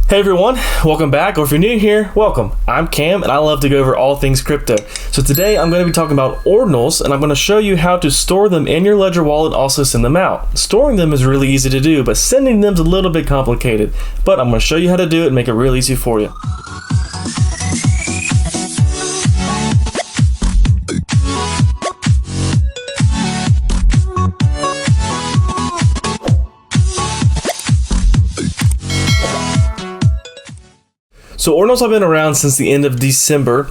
Hey everyone, welcome back, or if you're new here, welcome. I'm Cam and I love to go over all things crypto. So today I'm going to be talking about Ordinals, and I'm going to show you how to store them in your Ledger wallet, also send them out. Storing them is really easy to do, but sending them is a little bit complicated. But I'm going to show you how to do it and make it real easy for you. So Ordinals have been around since the end of December.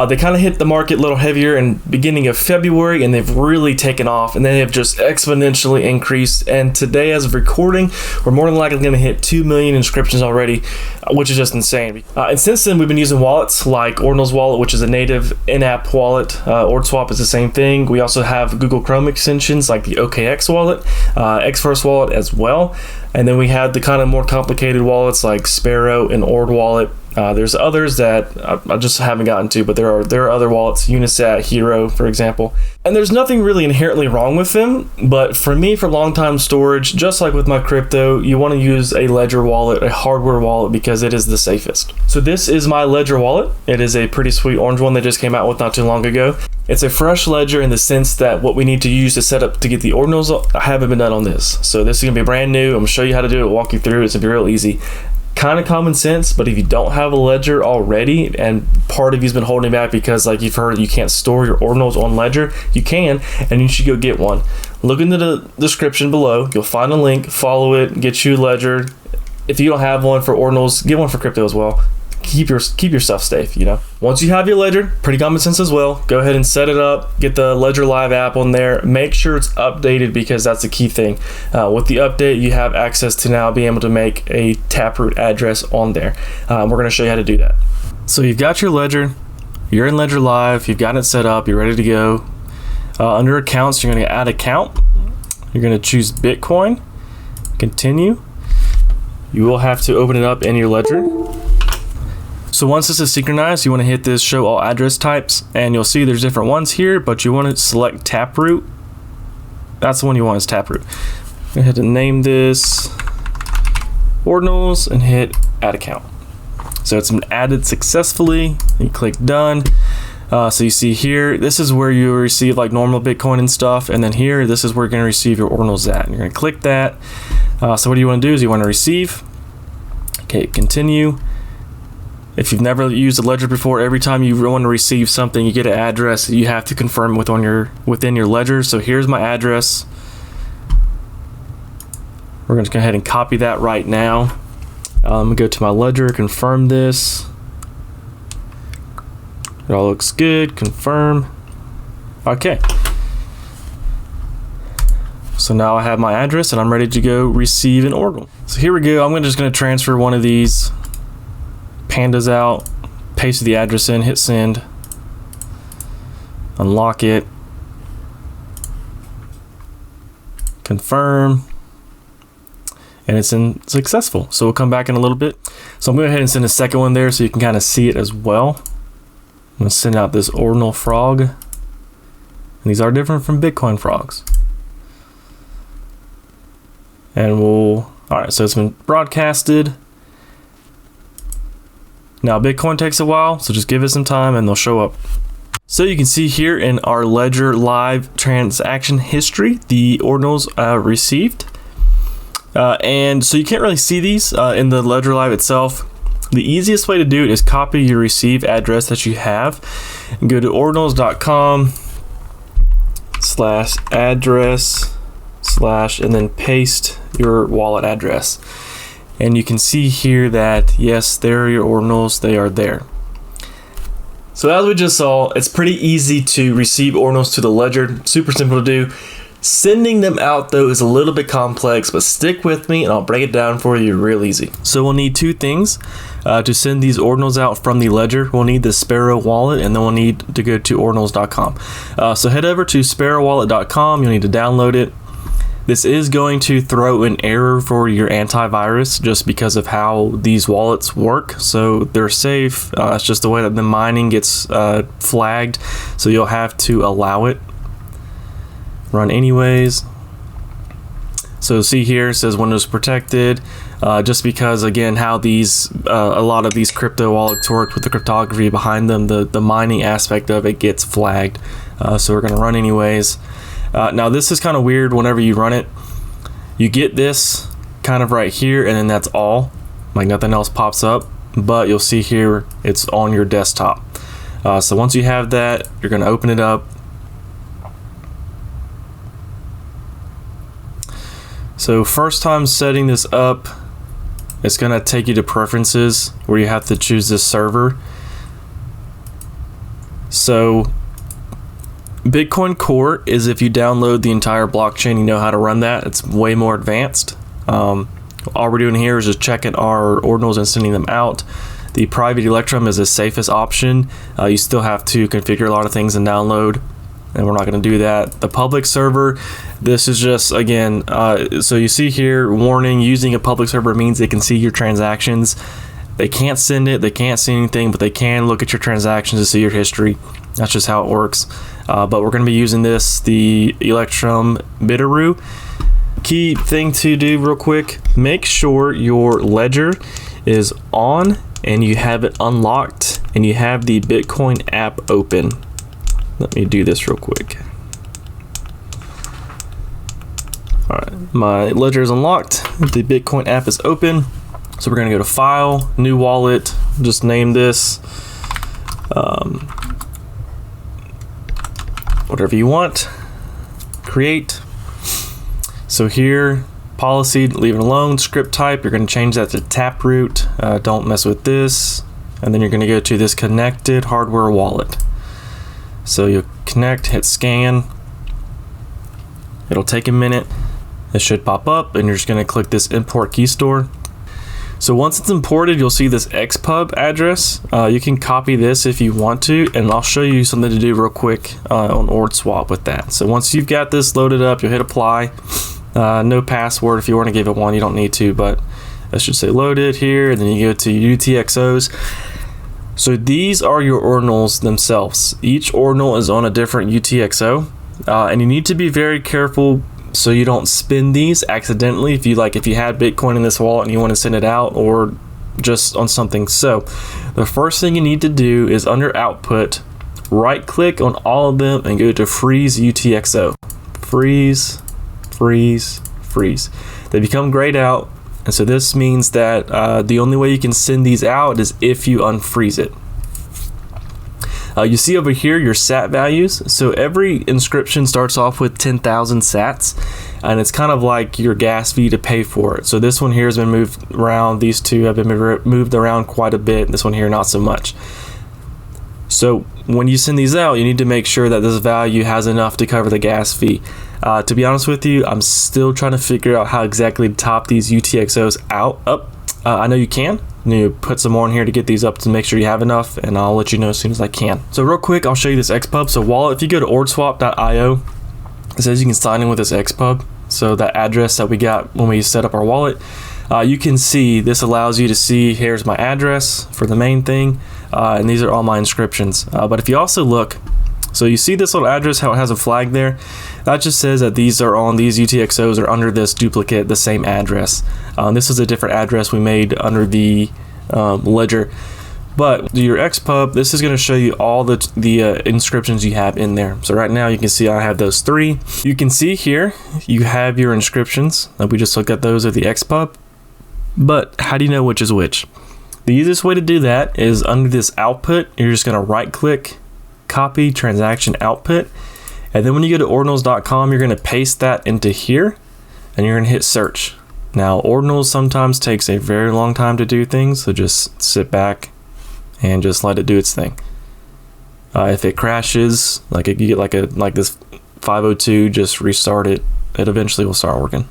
They kind of hit the market a little heavier in beginning of February, and they've really taken off, and they have just exponentially increased. And today, as of recording, we're more than likely going to hit 2 million inscriptions already, which is just insane. And since then, we've been using wallets like Ordinals wallet, which is a native in-app wallet. OrdSwap is the same thing. We also have Google Chrome extensions like the UTXO wallet, XFirst wallet as well. And then we have the kind of more complicated wallets like Sparrow and Ord wallet. There's others that I just haven't gotten to, but there are other wallets, Unisat, Hero, for example. And there's nothing really inherently wrong with them, but for me, for long-time storage, just like with my crypto, you want to use a Ledger wallet, a hardware wallet, because it is the safest. So this is my Ledger wallet. It is a pretty sweet orange one they just came out with not too long ago. It's a fresh ledger in the sense that what we need to use to set up to get the Ordinals haven't been done on this. So this is going to be brand new. I'm going to show you how to do it, walk you through it. It's going to be real easy. Kind of common sense, but if you don't have a ledger already and part of you's been holding back because like you've heard you can't store your Ordinals on ledger, you can, and you should go get one. Look into the description below. You'll find a link, follow it, get you a ledger. If you don't have one for Ordinals, get one for crypto as well. Keep your stuff safe, you know. Once you have your ledger, pretty common sense as well, go ahead and set it up, get the Ledger Live app on there, make sure it's updated because that's the key thing. With the update, you have access to now being able to make a Taproot address on there. We're going to show you how to do that. So you've got your ledger, you're in Ledger Live, you've got it set up, you're ready to go. Under accounts, you're going to add account. You're going to choose Bitcoin, continue. You will have to open it up in your ledger. So once this is synchronized, you want to hit this show all address types, and you'll see there's different ones here, but you want to select Taproot. That's the one you want, is Taproot. Go ahead and name this Ordinals and hit add account. So it's been added successfully. You click done. So you see here, this is where you receive like normal Bitcoin and stuff, and then here, this is where you're going to receive your Ordinals at. And you're going to click that. So what do you want to do is you want to receive. Okay, continue. If you've never used a ledger before, every time you want to receive something, you get an address that you have to confirm within your ledger. So here's my address. We're going to go ahead and copy that right now. I'm going to go to my ledger, confirm this. It all looks good. Confirm. Okay. So now I have my address and I'm ready to go receive an Ordinal. So here we go. I'm just going to transfer one of these pandas out, paste the address in, hit send, unlock it, confirm, and it's successful. So we'll come back in a little bit. So I'm going to go ahead and send a second one there so you can kind of see it as well. I'm going to send out this Ordinal frog, and these are different from Bitcoin frogs. And all right, so it's been broadcasted. Now Bitcoin takes a while, so just give it some time and they'll show up. So you can see here in our Ledger Live transaction history, the Ordinals received. And so you can't really see these in the Ledger Live itself. The easiest way to do it is copy your receive address that you have and go to ordinals.com/address/ and then paste your wallet address. And you can see here that, yes, there are your Ordinals, they are there. So as we just saw, it's pretty easy to receive Ordinals to the ledger, super simple to do. Sending them out though is a little bit complex, but stick with me and I'll break it down for you real easy. So we'll need two things to send these Ordinals out from the ledger. We'll need the Sparrow Wallet, and then we'll need to go to ordinals.com. So head over to sparrowwallet.com, you'll need to download it. This is going to throw an error for your antivirus just because of how these wallets work. So they're safe. It's just the way that the mining gets flagged. So you'll have to allow it. Run anyways. So see here, it says Windows protected. just because, again, how these a lot of these crypto wallets work with the cryptography behind them, the mining aspect of it gets flagged. So we're going to run anyways. Now this is kind of weird. Whenever you run it, you get this kind of right here, and then that's all, like nothing else pops up. But you'll see here it's on your desktop. So once you have that, you're going to open it up. So first time setting this up, it's going to take you to preferences where you have to choose this server. So Bitcoin Core is if you download the entire blockchain, you know how to run that. It's way more advanced. All we're doing here is just checking our ordinals and sending them out. The private Electrum is the safest option. You still have to configure a lot of things and download, and we're not going to do that. The public server, this is just, again, so you see here, warning, using a public server means they can see your transactions. They can't send it, they can't see anything, but they can look at your transactions to see your history. That's just how it works. But we're going to be using this, the Electrum Bitteroo. Key thing to do real quick, make sure your ledger is on and you have it unlocked and you have the Bitcoin app open. Let me do this real quick. All right, my ledger is unlocked. The Bitcoin app is open. So we're gonna go to File, New Wallet, just name this whatever you want, create. So here, policy, leave it alone. Script type, you're gonna change that to Taproot. Don't mess with this. And then you're gonna go to this connected hardware wallet. So you'll connect, hit scan. It'll take a minute. It should pop up, and you're just gonna click this import key store. So once it's imported, you'll see this XPub address. You can copy this if you want to, and I'll show you something to do real quick on OrdSwap with that. So once you've got this loaded up, you'll hit apply. No password. If you want to give it one, you don't need to, but it should say loaded here, and then you go to UTXOs. So these are your ordinals themselves. Each ordinal is on a different UTXO, and you need to be very careful so you don't spend these accidentally. If you had Bitcoin in this wallet and you want to send it out, or just on something. So the first thing you need to do is under output, right click on all of them and go to Freeze UTXO. Freeze, freeze, freeze. They become grayed out, and so this means that the only way you can send these out is if you unfreeze it. You see over here your sat values. So every inscription starts off with 10,000 sats, and it's kind of like your gas fee to pay for it. So this one here has been moved around. These two have been moved around quite a bit. This one here, not so much. So when you send these out, you need to make sure that this value has enough to cover the gas fee. To be honest with you, I'm still trying to figure out how exactly to top these UTXOs up. I know you can. You put some more in here to get these up to make sure you have enough, and I'll let you know as soon as I can. So real quick, I'll show you this XPub. So wallet, if you go to ordswap.io, it says you can sign in with this XPub. So that address that we got when we set up our wallet, you can see this allows you to see, here's my address for the main thing, and these are all my inscriptions. But if you also look, so you see this little address, how it has a flag there? That just says that these UTXOs are under this duplicate, the same address. This is a different address we made under the ledger. But your XPub, this is going to show you all the inscriptions you have in there. So right now you can see I have those 3. You can see here you have your inscriptions. We just looked at those of the XPub. But how do you know which is which? The easiest way to do that is under this output, you're just going to right click, copy transaction output, and then when you go to ordinals.com, you're going to paste that into here, and you're going to hit search. Now Ordinals sometimes takes a very long time to do things, so just sit back and just let it do its thing. If it crashes, like you get like this 502, just restart it. It eventually will start working.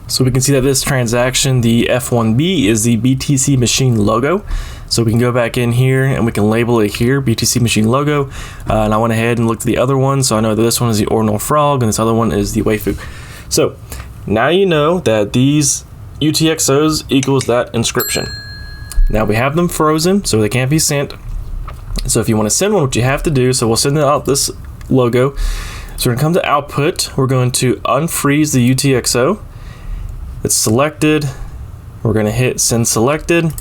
So we can see that this transaction, the F1B, is the BTC machine logo. So we can go back in here and we can label it here, BTC machine logo. And I went ahead and looked at the other one. So I know that this one is the Ordinal frog and this other one is the waifu. So now you know that these UTXOs equals that inscription. Now we have them frozen, so they can't be sent. So if you want to send one, what you have to do, so we'll send out this logo. So we're going to come to output. We're going to unfreeze the UTXO. It's selected. We're We're going to hit send selected.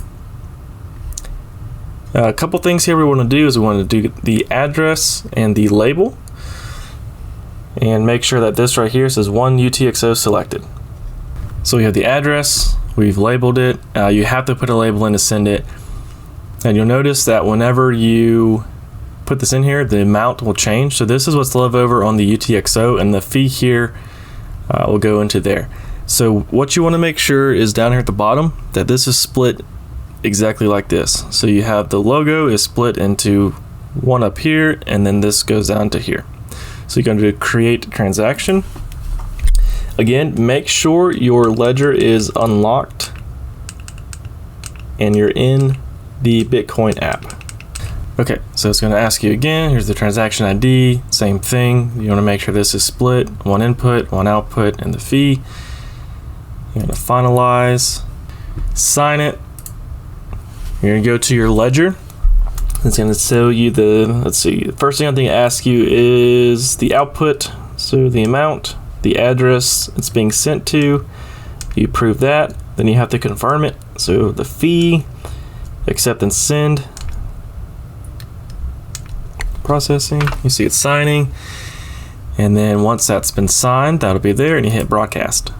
A couple things here we want to do is we want to do the address and the label, and make sure that this right here says 1 UTXO selected. So we have the address, we've labeled it. You have to put a label in to send it, and you'll notice that whenever you put this in here, the amount will change. So this is what's left over on the UTXO, and the fee here will go into there. So what you want to make sure is down here at the bottom that this is split exactly like this. So you have the logo is split into one up here, and then this goes down to here. So you're going to create transaction. Again, make sure your ledger is unlocked and you're in the Bitcoin app. Okay, so it's going to ask you again, here's the transaction ID, same thing. You want to make sure this is split, one input, one output, and the fee. You're going to finalize, sign it. You're going to go to your ledger. It's going to tell you let's see, the first thing I think it asks you is the output, so the amount, the address it's being sent to. You approve that, then you have to confirm it. So the fee, accept and send. Processing, you see it's signing, and then once that's been signed, that'll be there, and you hit broadcast.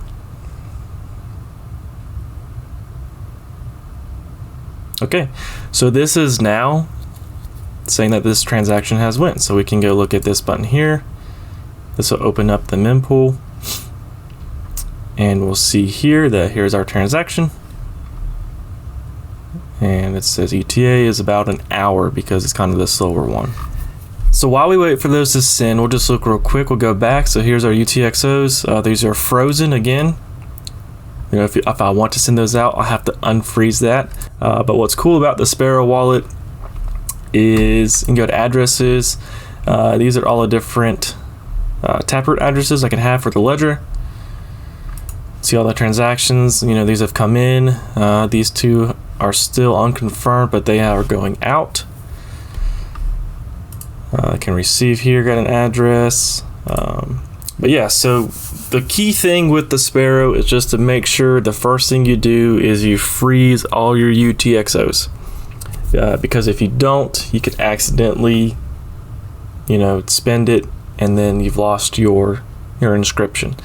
Okay, so this is now saying that this transaction has went. So we can go look at this button here. This will open up the mempool, and we'll see here that here's our transaction, and it says ETA is about an hour because it's kind of the slower one. So while we wait for those to send, we'll just look real quick. We'll go back. So here's our UTXOs. These are frozen again. You know, if I want to send those out, I'll have to unfreeze that. But what's cool about the Sparrow wallet is you can go to addresses. These are all the different Taproot addresses I can have for the ledger. See all the transactions. You know, these have come in. These two are still unconfirmed, but they are going out. I can receive here, got an address. But yeah, so the key thing with the Sparrow is just to make sure the first thing you do is you freeze all your UTXOs. Because if you don't, you could accidentally, you know, spend it, and then you've lost your inscription.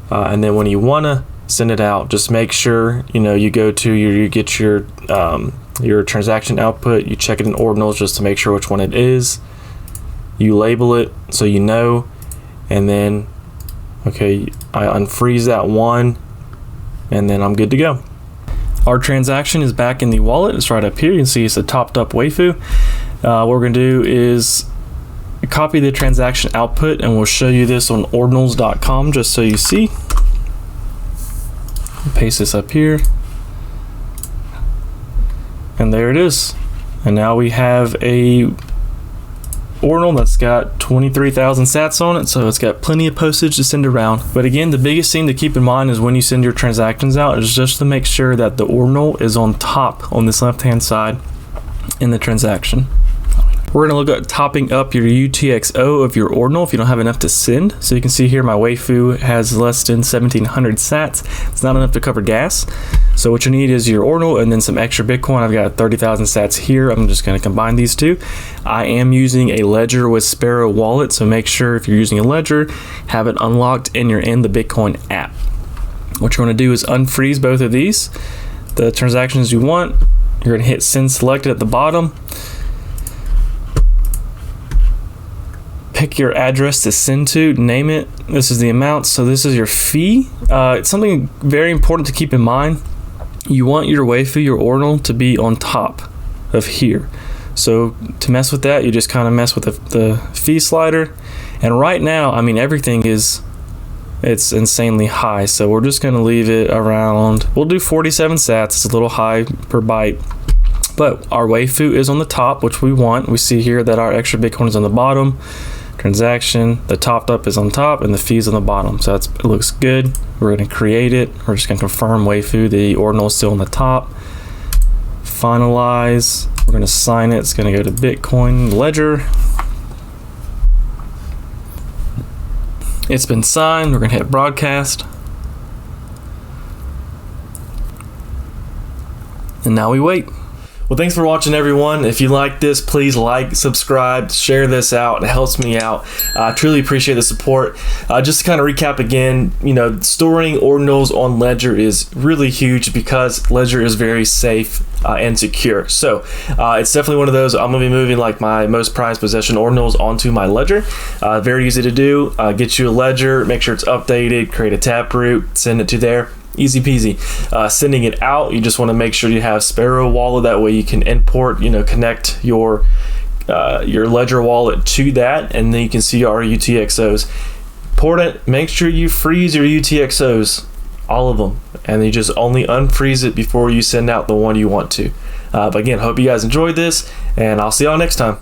And then when you want to send it out, just make sure, you know, you go to you get your transaction output, you check it in Ordinals just to make sure which one it is. You label it so you know, and then, okay, I unfreeze that one, and then I'm good to go. Our transaction is back in the wallet. It's right up here. You can see it's a topped up waifu. What we're going to do is copy the transaction output, and we'll show you this on ordinals.com just so you see. Paste this up here. And there it is. And now we have a Ordinal that's got 23,000 sats on it, so it's got plenty of postage to send around. But again, the biggest thing to keep in mind is when you send your transactions out is just to make sure that the Ordinal is on top on this left hand side in the transaction. We're going to look at topping up your UTXO of your Ordinal if you don't have enough to send. So you can see here my waifu has less than 1,700 sats. It's not enough to cover gas. So what you need is your Ordinal and then some extra Bitcoin. I've got 30,000 sats here. I'm just going to combine these two. I am using a ledger with Sparrow Wallet, so make sure if you're using a ledger, have it unlocked and you're in the Bitcoin app. What you're going to do is unfreeze both of these. The transactions you want, you're going to hit send selected at the bottom. Pick your address to send to, name it. This is the amount, so this is your fee. It's something very important to keep in mind. You want your waifu, your Ordinal, to be on top of here. So to mess with that, you just kind of mess with the fee slider. And right now, I mean, everything it's insanely high. So we're just gonna leave it around, we'll do 47 sats. It's a little high per byte. But our waifu is on the top, which we want. We see here that our extra Bitcoin is on the bottom. Transaction, the topped up is on top and the fees on the bottom. So it looks good. We're going to create it. We're just going to confirm waifu. The Ordinal is still on the top. Finalize. We're going to sign it. It's going to go to Bitcoin ledger. It's been signed. We're going to hit broadcast. And now we wait. Well, thanks for watching, everyone. If you like this, please like, subscribe, share this out. It helps me out. I truly appreciate the support. Just to kind of recap again, storing ordinals on Ledger is really huge because Ledger is very safe and secure. So it's definitely one of those. I'm going to be moving like my most prized possession ordinals onto my Ledger. Very easy to do. Get you a Ledger, make sure it's updated, create a Taproot, send it to there. Easy peasy. Sending it out, you just want to make sure you have Sparrow Wallet. That way you can import, connect your Ledger wallet to that, and then you can see our UTXOs. Important, make sure you freeze your UTXOs, all of them, and you just only unfreeze it before you send out the one you want to. But again, hope you guys enjoyed this, and I'll see y'all next time.